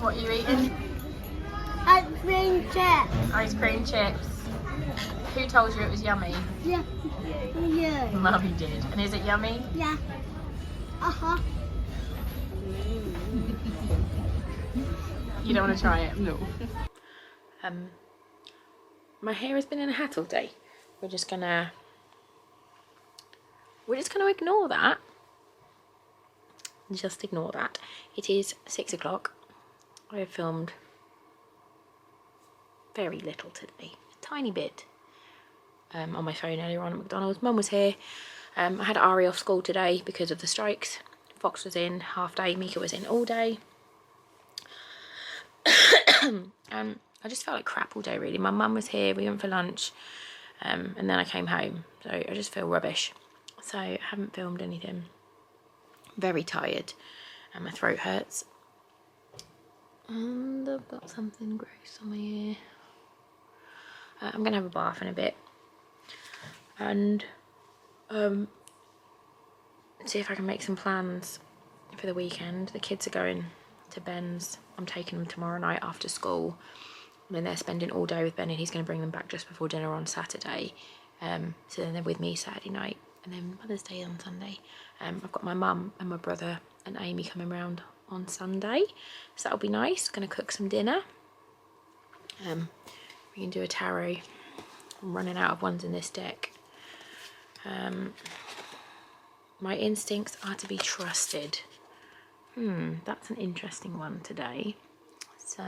What are you eating? Ice cream chips. Ice cream chips. Who told you it was yummy? Yeah. Yeah. Mummy did. And is it yummy? Yeah. Uh-huh. You don't want to try it? No. My hair has been in a hat all day. We're just gonna ignore that. Just ignore that. It is 6 o'clock. I have filmed very little today, a tiny bit, on my phone earlier on at McDonald's. Mum was here. I had Ari off school today because of the strikes. Fox was in half day, Mika was in all day. I just felt like crap all day really. My mum was here, we went for lunch, and then I came home. So I just feel rubbish. So I haven't filmed anything. Very tired and my throat hurts. And I've got something gross on my ear. I'm gonna have a bath in a bit. And see if I can make some plans for the weekend. The kids are going to Ben's. I'm taking them tomorrow night after school. And then they're spending all day with Ben, and he's going to bring them back just before dinner on Saturday. So then they're with me Saturday night, and then Mother's Day on Sunday. I've got my mum and my brother and Amy coming round on Sunday, so that'll be nice. Going to cook some dinner. We can do a tarot. I'm running out of ones in this deck. My instincts are to be trusted. That's an interesting one today. So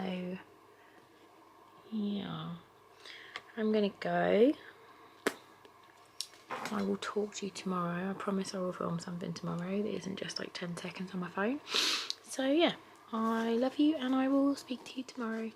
yeah, I'm gonna go. I will talk to you tomorrow. I promise I will film something tomorrow that isn't just like 10 seconds on my phone. So yeah, I love you and I will speak to you tomorrow.